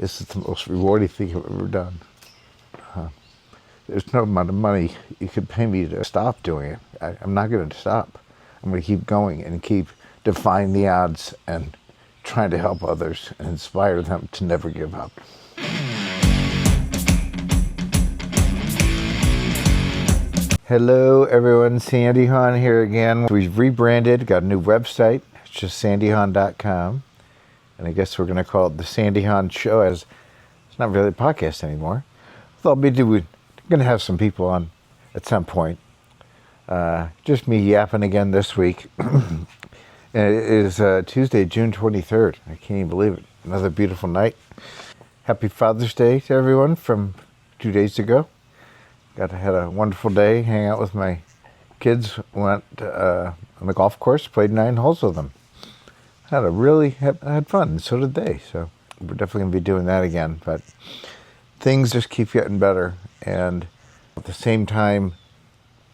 This is the most rewarding thing I've ever done. There's no amount of money you could pay me to stop doing it. I'm not going to stop. I'm going to keep going and keep defying the odds and trying to help others and inspire them to never give up. Hello everyone, Sandy Hahn here again. We've rebranded, got a new website. It's just sandyhahn.com. And I guess we're going to call it the Sandy Hahn Show, as it's not really a podcast anymore. We're going to have some people on at some point. Just me yapping again this week. And it is Tuesday, June 23rd. I can't even believe it. Another beautiful night. Happy Father's Day to everyone from 2 days ago. Had a wonderful day, hang out with my kids, went on the golf course, played 9 holes with them. Had fun, and so did they. So we're definitely going to be doing that again. But things just keep getting better. And at the same time,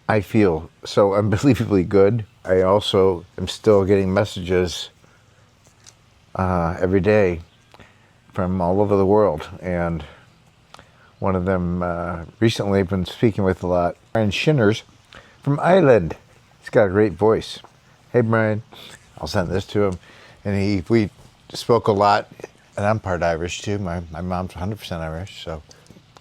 I feel so unbelievably good. I also am still getting messages every day from all over the world. And one of them recently I've been speaking with a lot, Brian Shinners from Ireland. He's got a great voice. Hey Brian, I'll send this to him. And we spoke a lot, and I'm part Irish too. My mom's 100% Irish, so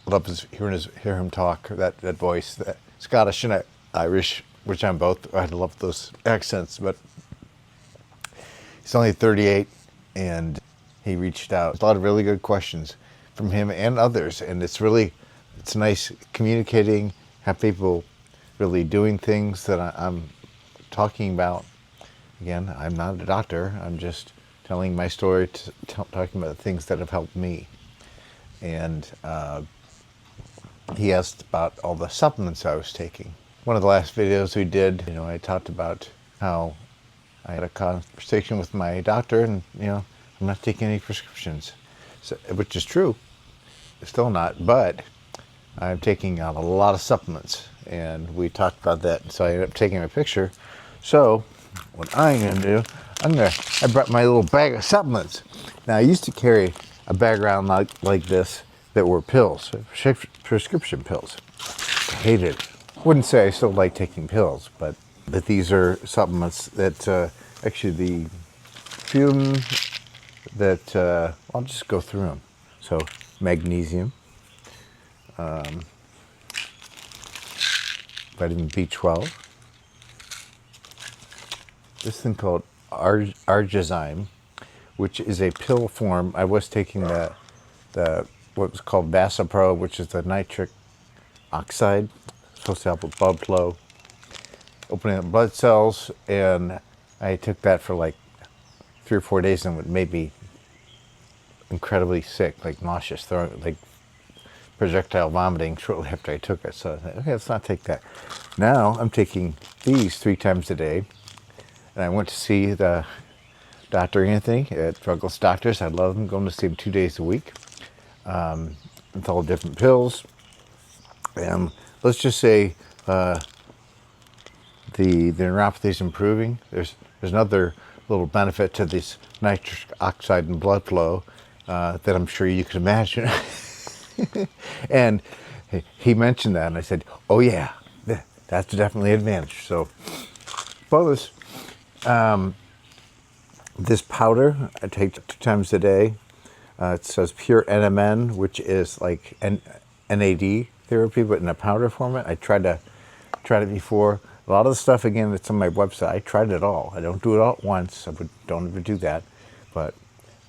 I love hear him talk, that voice, that Scottish and Irish, which I'm both. I love those accents, but he's only 38, and he reached out. A lot of really good questions from him and others, and it's nice communicating, have people really doing things that I'm talking about. Again, I'm not a doctor, I'm just telling my story, talking about the things that have helped me. And he asked about all the supplements I was taking. One of the last videos we did, I talked about how I had a conversation with my doctor and, I'm not taking any prescriptions, which is true. Still not, but I'm taking out a lot of supplements, and we talked about that. So I ended up taking a picture. So what I'm going to do, I brought my little bag of supplements. Now I used to carry a bag around like this that were pills, prescription pills. I hated it. Wouldn't say I still like taking pills, but these are supplements that actually the few of them that I'll just go through them. So magnesium, vitamin B12, this thing called argizyme, which is a pill form. I was taking the what was called Vasopro, which is the nitric oxide, supposed to help with blood flow, opening up blood cells, and I took that for like 3 or 4 days, and it made me incredibly sick, like nauseous, like projectile vomiting shortly after I took it. So I said, okay, let's not take that. Now I'm taking these 3 times a day, and I went to see the Dr. Anthony at Drugless Doctors. I love him, going to see him 2 days a week. With all different pills, and let's just say the neuropathy is improving. There's another little benefit to this nitric oxide and blood flow that I'm sure you can imagine. And he mentioned that, and I said, oh yeah, that's definitely an advantage. So bonus, this powder I take 2 times a day. It says pure NMN, which is like NAD therapy, but in a powder format. I tried it before. A lot of the stuff, again, that's on my website, I tried it all. I don't do it all at once. Don't ever do that. But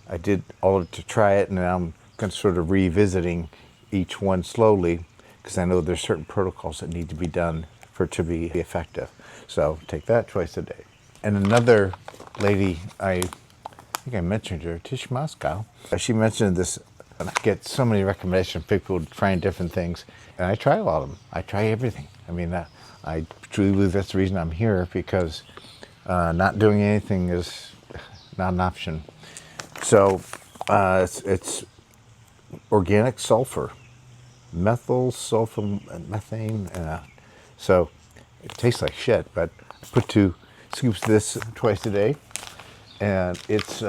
I did all of it to try it, and now I'm kind of sort of revisiting each one slowly, because I know there's certain protocols that need to be done for it to be effective. So take that twice a day. And another lady, I think I mentioned her, Tish Moscow. She mentioned this, and I get so many recommendations from people trying different things, and I try a lot of them. I try everything. I mean, I truly believe that's the reason I'm here, because not doing anything is not an option. So it's organic sulfur, methyl sulfamethane. So it tastes like shit, but I put 2 scoops of this twice a day, and it's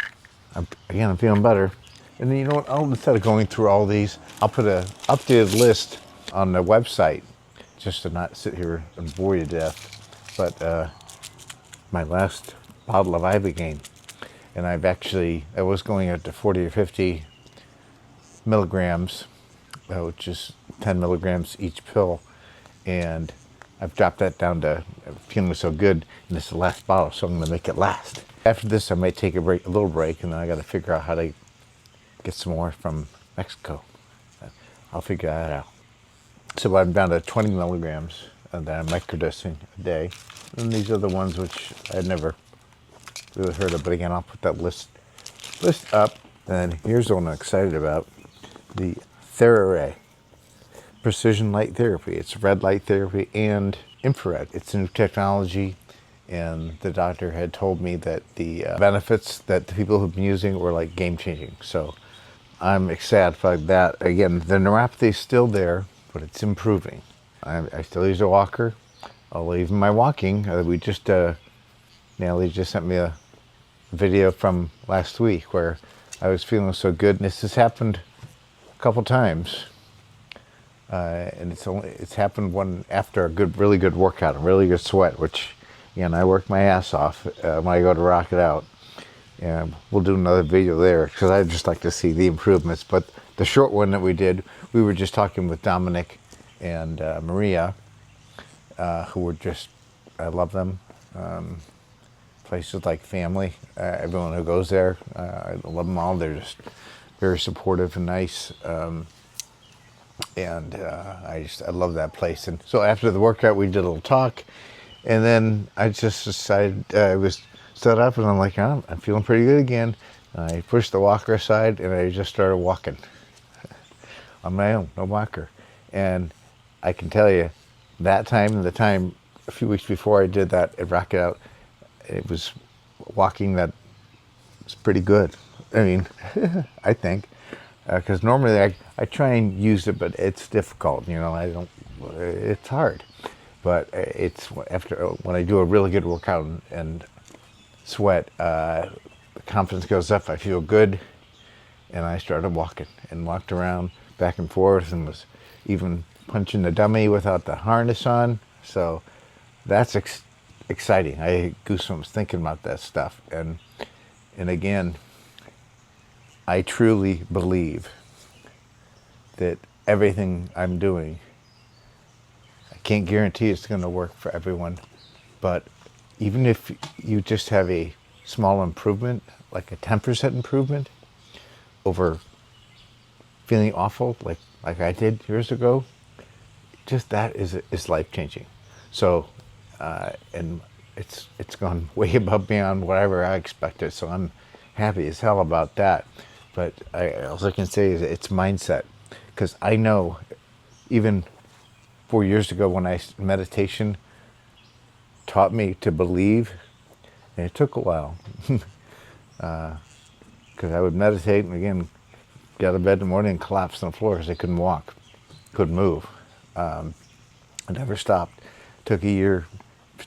I'm feeling better. And then, you know what? Instead of going through all these, I'll put an updated list on the website just to not sit here and bore you to death. But my last bottle of Ibogaine, and I was going up to 40 or 50 milligrams, which is 10 milligrams each pill. And I've dropped that down to feeling so good, and this is the last bottle, so I'm going to make it last. After this, I might take a little break, and then I got to figure out how to get some more from Mexico. I'll figure that out. So I'm down to 20 milligrams that I'm microdosing a day. And these are the ones which I'd never really heard of. But again, I'll put that list up. And here's the one I'm excited about. The TheraRay Precision Light Therapy. It's red light therapy and infrared. It's a new technology. And the doctor had told me that the benefits that the people who've been using were like game-changing. So I'm excited about that. Again, the neuropathy is still there, but it's improving. I still use a walker. Although even my walking, Natalie just sent me a video from last week where I was feeling so good. And this has happened a couple times. And it's happened after a really good workout, a really good sweat, which, again, I work my ass off when I go to rock it out. And we'll do another video there because I'd just like to see the improvements. But the short one that we did, we were just talking with Dominic and Maria, who were I love them. Places like family. Everyone who goes there, I love them all. They're just very supportive and nice. And I love that place. And so after the workout, we did a little talk. And then I just decided, I was stood up and I'm like, oh, I'm feeling pretty good again. And I pushed the walker aside and I just started walking on my own, no walker. And I can tell you, that time and the time a few weeks before I did that at Rock It Out, it was walking that was pretty good. I mean, I think, because normally I try and use it, but it's difficult. It's hard. But it's when I do a really good workout and sweat, the confidence goes up. I feel good, and I started walking and walked around back and forth and was even punching the dummy without the harness on. So that's exciting. I had goosebumps thinking about that stuff. And again, I truly believe that everything I'm doing, I can't guarantee it's going to work for everyone, but even if you just have a small improvement, like a 10% improvement over feeling awful like I did years ago, just that is life-changing. So, and it's gone way above beyond whatever I expected, so I'm happy as hell about that. But all I can say is it's mindset, because I know even 4 years ago when meditation taught me to believe, and it took a while, because I would meditate and again get out of bed in the morning and collapse on the floor because I couldn't walk, couldn't move. I never stopped. Took a year,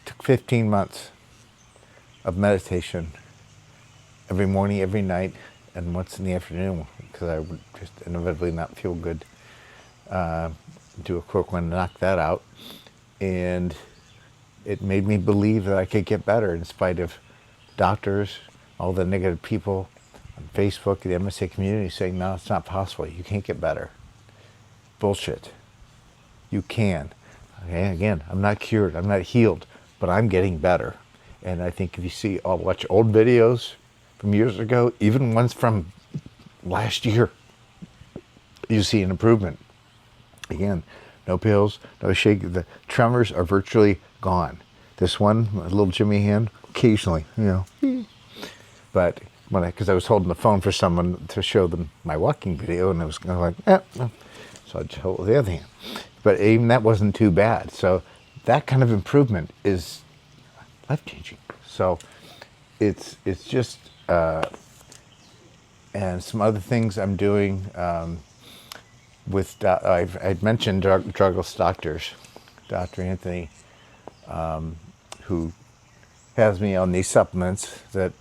took 15 months of meditation every morning, every night, and once in the afternoon, because I would just inevitably not feel good. Do a quick one, knock that out. And it made me believe that I could get better in spite of doctors, all the negative people on Facebook, the MSA community saying, no, it's not possible. You can't get better. Bullshit. You can. Okay? Again, I'm not cured. I'm not healed, but I'm getting better. And I think if you watch old videos from years ago, even ones from last year, you see an improvement. Again, no pills, no shake. The tremors are virtually gone. This one, a little Jimmy hand, occasionally, But because I was holding the phone for someone to show them my walking video, and I was kind of like, so I just hold the other hand. But even that wasn't too bad. So that kind of improvement is life-changing. So it's just, and some other things I'm doing I'd mentioned Drugless Doctors, Dr. Anthony, who has me on these supplements that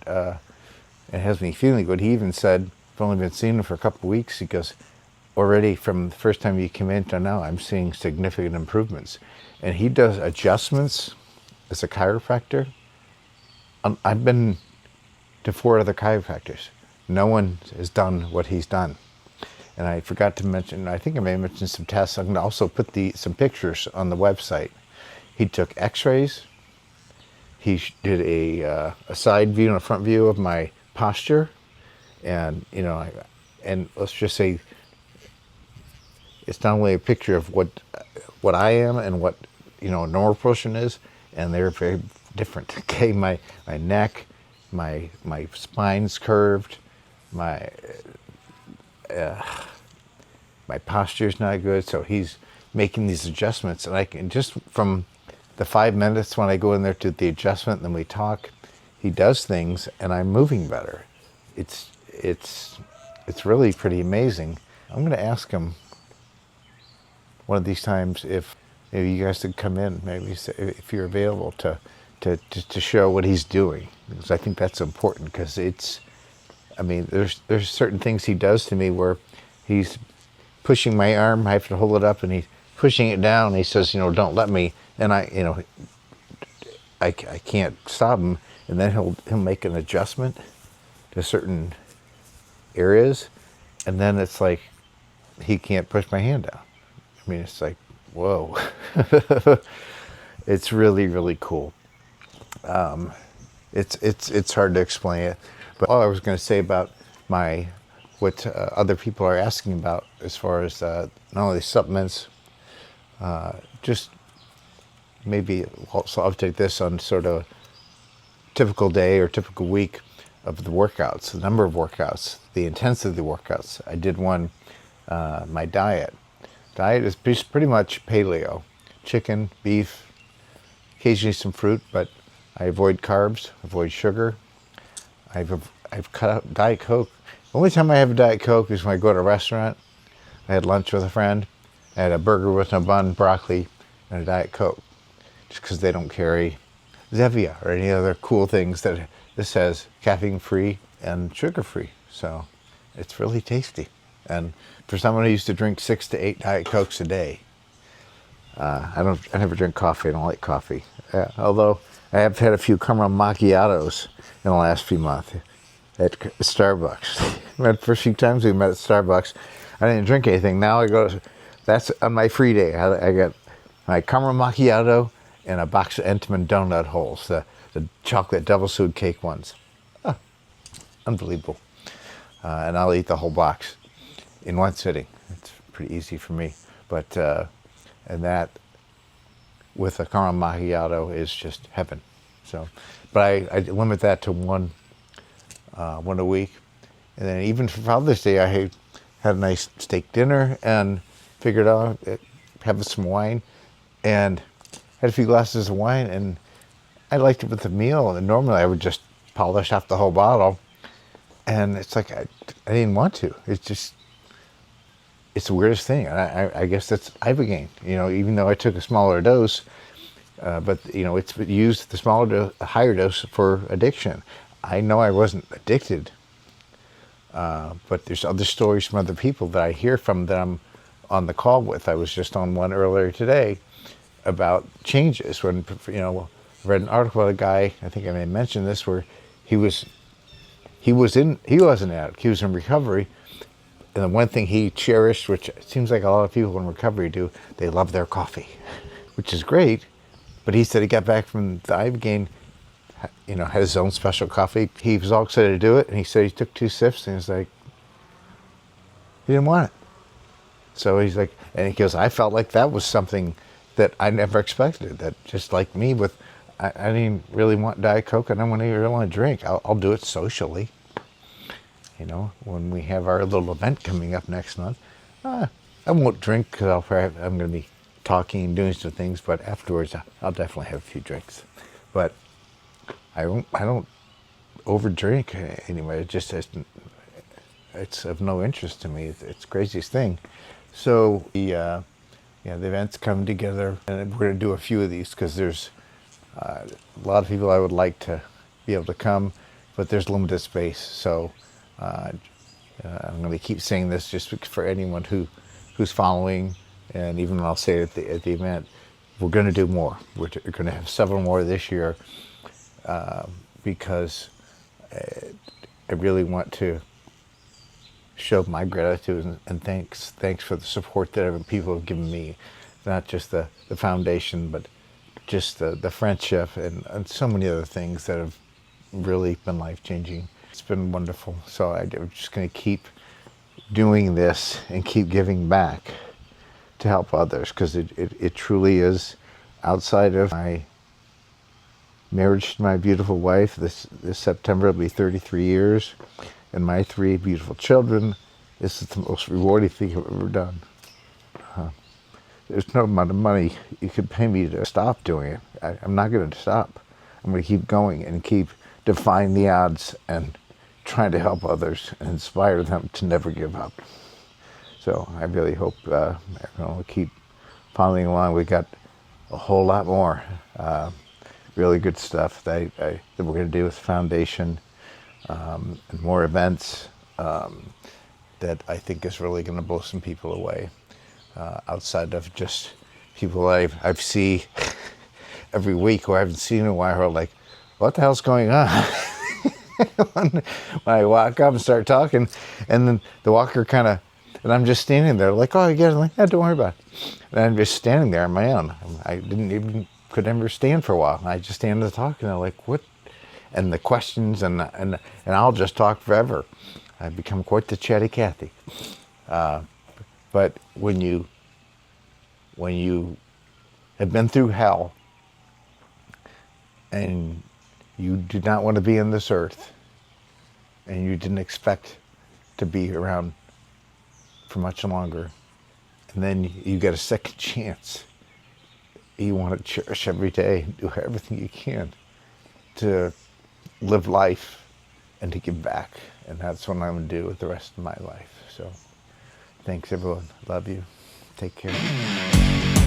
it has me feeling good. He even said, only been seeing him for a couple of weeks. He goes, already from the first time you came in to now, I'm seeing significant improvements. And he does adjustments as a chiropractor. I've been to 4 other chiropractors. No one has done what he's done. And I forgot to mention, I think I may have mentioned some tests. I'm going to also put some pictures on the website. He took x-rays. He did a side view and a front view of my posture. And, you know, and let's just say it's not only a picture of what I am and what, you know, a normal person is, and they're very different. Okay, my neck, my spine's curved, my posture's not good, so he's making these adjustments, and I can just from the 5 minutes when I go in there to the adjustment, and then we talk, he does things, and I'm moving better. It's really pretty amazing. I'm going to ask him one of these times if maybe you guys could come in, maybe if you're available to show what he's doing, because I think that's important. Because I mean, there's certain things he does to me where he's pushing my arm, I have to hold it up, and he's pushing it down. And he says, you know, don't let me, and I can't stop him, and then he'll make an adjustment to certain areas, and then it's like he can't push my hand down. I mean, it's like, whoa. It's really, really cool. It's hard to explain it, but all I was going to say about what other people are asking about as far as not only supplements, just maybe also I'll take this on sort of typical day or typical week of the workouts, the number of workouts, the intensity of the workouts. I did one, my diet. Diet is pretty much paleo, chicken, beef, occasionally some fruit, but I avoid carbs, avoid sugar. I've cut out Diet Coke. The only time I have a Diet Coke is when I go to a restaurant. I had lunch with a friend. I had a burger with a bun, broccoli, and a Diet Coke, just because they don't carry Zevia or any other cool things that this says caffeine-free and sugar-free. So it's really tasty. And for someone who used to drink 6 to 8 Diet Cokes a day, I never drink coffee. I don't like coffee. Although I have had a few caramel macchiatos in the last few months at Starbucks. The first few times we met at Starbucks, I didn't drink anything. Now that's on my free day. I got my caramel macchiato and a box of Entenmann donut holes, the chocolate devil food cake ones. Oh, unbelievable. And I'll eat the whole box in one sitting. It's pretty easy for me. But and that with a caramel macchiato is just heaven. So, but I limit that to one a week. And then even for Father's Day, I had a nice steak dinner and figured out having some wine, and had a few glasses of wine, and I liked it with the meal. And normally I would just polish off the whole bottle, and it's like I didn't want to. It's the weirdest thing. And I guess that's Ibogaine, you know, even though I took a smaller dose, but you know, it's used the higher dose for addiction. I know I wasn't addicted, but there's other stories from other people that I hear from that I'm on the call with. I was just on one earlier today about changes when, you know, I read an article about a guy, I think I may mention this, where he wasn't an addict, he was in recovery. And the one thing he cherished, which it seems like a lot of people in recovery do, they love their coffee, which is great. But he said he got back from the Ibogaine, you know, had his own special coffee. He was all excited to do it, and he said he took 2 sips, and he's like, he didn't want it. So he's like, and he goes, I felt like that was something that I never expected. That just like me, I didn't really want Diet Coke. I don't really want to drink. I'll do it socially. You know, when we have our little event coming up next month, I won't drink because I'm going to be talking and doing some things. But afterwards, I'll definitely have a few drinks. But I don't overdrink anyway. It's of no interest to me. It's the craziest thing. So the events come together, and we're going to do a few of these because there's a lot of people I would like to be able to come, but there's limited space. So I'm going to keep saying this just for anyone who's following, and even I'll say it at the event, we're going to do more. We're going to have several more this year because I really want to show my gratitude and thanks for the support that people have given me, not just the foundation, but just the friendship and so many other things that have really been life-changing. It's been wonderful. So I'm just going to keep doing this and keep giving back to help others, because it truly is, outside of my marriage to my beautiful wife. This September will be 33 years, and my 3 beautiful children. This is the most rewarding thing I've ever done. There's no amount of money you could pay me to stop doing it. I'm not going to stop. I'm going to keep going and keep defying the odds and trying to help others and inspire them to never give up. So I really hope everyone will keep following along. We got a whole lot more really good stuff that we're going to do with the foundation, and more events that I think is really going to blow some people away, outside of just people I've see every week who I haven't seen in a while, who are like, what the hell's going on? when I walk up and start talking, and then the walker kind of, and I'm just standing there like, oh, you get it? Like, yeah, don't worry about it. And I'm just standing there on my own. I could never stand for a while. I just stand there talking. They're like, what? And the questions, and I'll just talk forever. I've become quite the chatty Cathy. But when you have been through hell and you did not want to be on this earth, and you didn't expect to be around for much longer, and then you get a second chance, you want to cherish every day, do everything you can to live life and to give back. And that's what I'm going to do with the rest of my life. So thanks, everyone. Love you. Take care.